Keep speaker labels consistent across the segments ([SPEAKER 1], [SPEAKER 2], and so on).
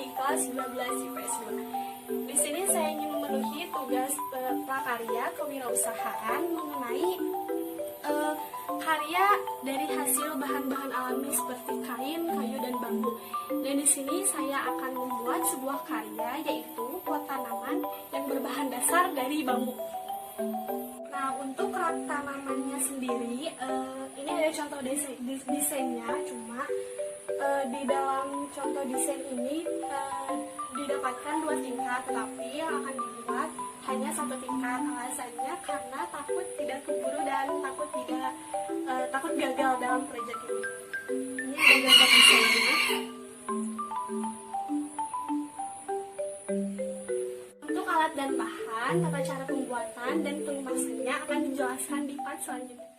[SPEAKER 1] di kelas 12 IPS 2. Di sini saya ingin memenuhi tugas prakarya kewirausahaan mengenai karya dari hasil bahan-bahan alami seperti kain, kayu, dan bambu. Dan di sini saya akan membuat sebuah karya, yaitu pot tanaman yang berbahan dasar dari bambu. Nah, untuk rak tanamannya sendiri, ini ada contoh desainnya, cuma di dalam contoh desain ini didapatkan 2 tingkat, tetapi yang akan dibuat hanya 1 tingkat. Alasannya karena takut tidak keburu dan takut gagal dalam proyek ini. Ini ada gambar desainnya. Untuk alat dan bahan, tata cara pembuatan dan pengemasannya akan dijelaskan di part selanjutnya.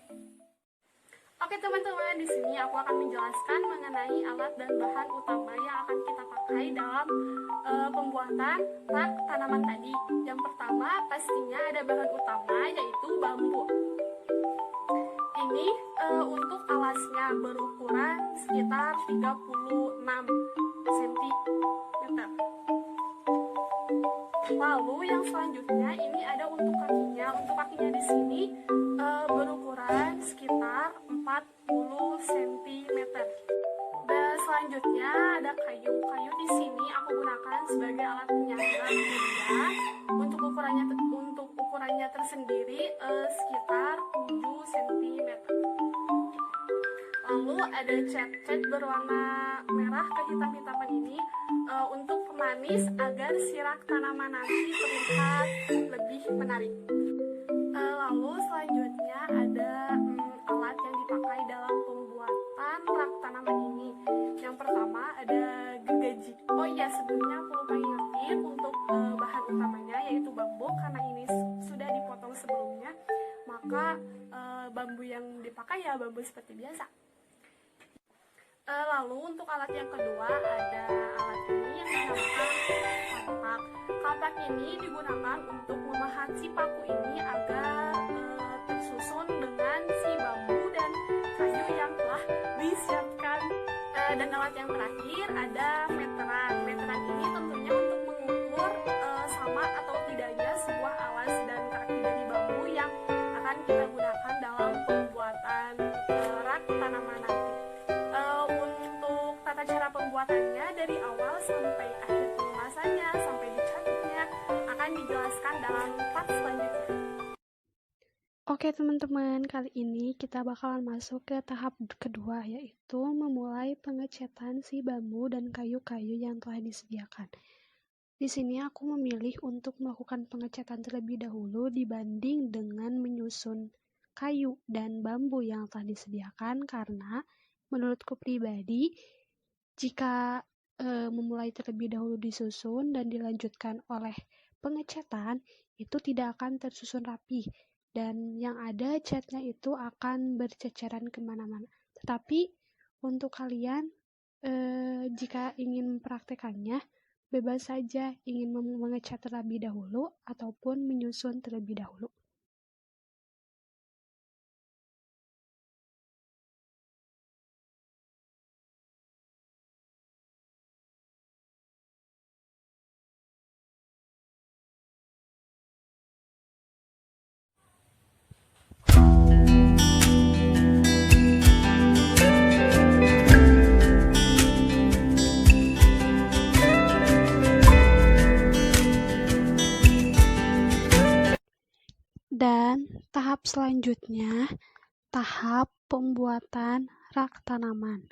[SPEAKER 1] Oke teman-teman, di sini aku akan menjelaskan mengenai alat dan bahan utama yang akan kita pakai dalam pembuatan rak tanaman tadi. Yang pertama pastinya ada bahan utama, yaitu bambu. Ini untuk alasnya berukuran sekitar 36 cm. Lalu yang selanjutnya ini ada untuk kakinya. Untuk kakinya di sini berukuran sekitar 40 cm. Dan selanjutnya ada kayu. Kayu di sini aku gunakan sebagai alat penyangga. Untuk ukurannya tersendiri sekitar 7 cm. Lalu ada cat berwarna merah kehitam-hitaman ini untuk pemanis agar sirak tanaman nanti terlihat lebih menarik. Lalu selanjutnya ada alat yang dipakai dalam pembuatan rak tanaman ini. Yang pertama ada gergaji. Oh iya, sebelumnya aku lupa ingetin untuk bahan utamanya, yaitu bambu. Karena ini sudah dipotong sebelumnya, maka bambu yang dipakai ya bambu seperti biasa. Lalu untuk alat yang kedua ada alat ini yang dinamakan kampak. Kampak ini digunakan untuk memahat si paku ini agar tersusun dengan si bambu dan kayu yang telah disiapkan. Dan alat yang terakhir ada meteran. Meteran ini tentunya untuk mengukur sama atau tidaknya sebuah alas dan kaki dari bambu yang akan kita gunakan dalam pembuatan rak tanaman nanti. Untuk tata cara pembuatannya dari awal sampai akhir pengemasannya sampai dicatnya akan dijelaskan dalam part selanjutnya.
[SPEAKER 2] Oke teman-teman, kali ini kita bakalan masuk ke tahap kedua, yaitu memulai pengecatan si bambu dan kayu-kayu yang telah disediakan. Di sini aku memilih untuk melakukan pengecatan terlebih dahulu dibanding dengan menyusun kayu dan bambu yang telah disediakan, karena menurutku pribadi, jika memulai terlebih dahulu disusun dan dilanjutkan oleh pengecatan, itu tidak akan tersusun rapi. Dan yang ada catnya itu akan berceceran kemana-mana. Tetapi untuk kalian jika ingin mempraktekannya, bebas saja ingin mengecat terlebih dahulu ataupun menyusun terlebih dahulu. Dan tahap selanjutnya, tahap pembuatan rak tanaman.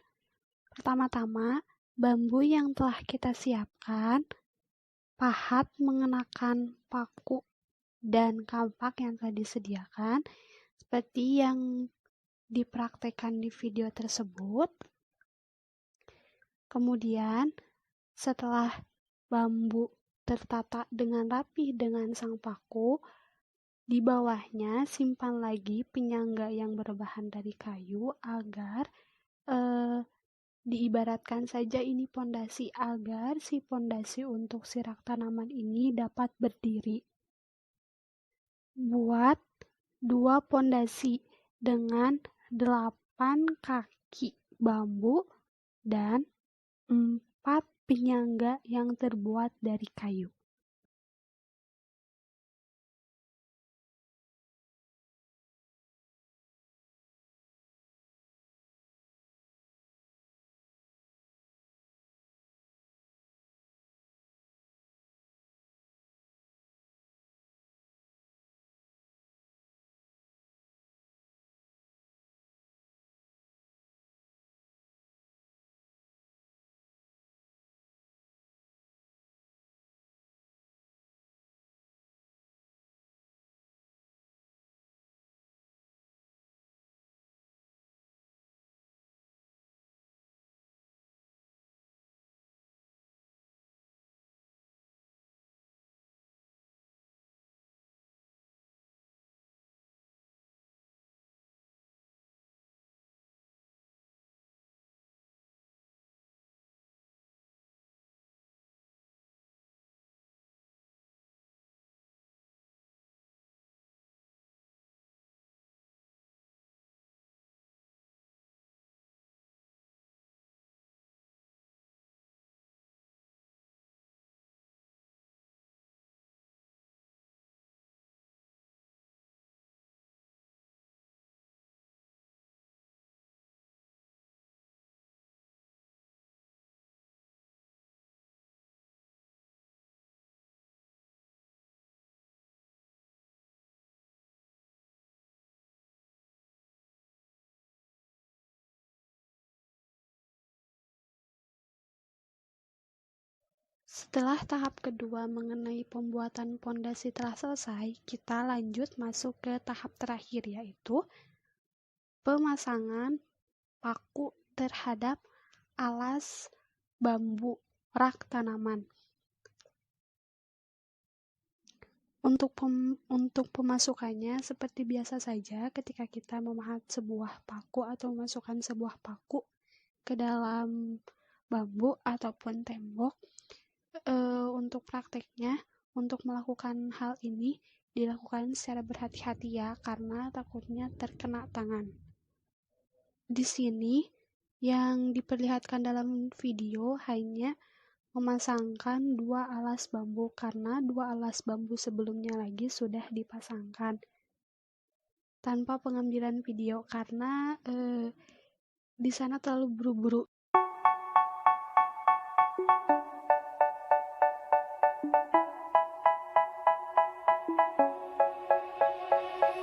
[SPEAKER 2] Pertama-tama, bambu yang telah kita siapkan, pahat mengenakan paku dan kampak yang telah disediakan, seperti yang dipraktekkan di video tersebut. Kemudian, setelah bambu tertata dengan rapi dengan sang paku, di bawahnya simpan lagi penyangga yang berbahan dari kayu agar diibaratkan saja ini pondasi, agar si pondasi untuk si rak tanaman ini dapat berdiri. Buat 2 pondasi dengan 8 kaki bambu dan 4 penyangga yang terbuat dari kayu. Setelah tahap kedua mengenai pembuatan pondasi telah selesai, kita lanjut masuk ke tahap terakhir, yaitu pemasangan paku terhadap alas bambu rak tanaman. Untuk pemasukannya seperti biasa saja ketika kita memahat sebuah paku atau memasukkan sebuah paku ke dalam bambu ataupun tembok. Untuk prakteknya, untuk melakukan hal ini dilakukan secara berhati-hati ya, karena takutnya terkena tangan. Di sini yang diperlihatkan dalam video hanya memasangkan 2 alas bambu, karena 2 alas bambu sebelumnya lagi sudah dipasangkan tanpa pengambilan video karena di sana terlalu buru-buru.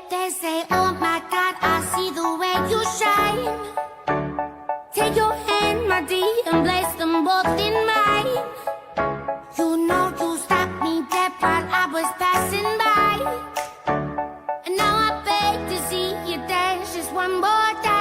[SPEAKER 3] They say, oh my God, I see the way you shine. Take your hand, my dear, and place them both in mine. You know you stopped me dead while I was passing by. And now I beg to see you dance just one more time.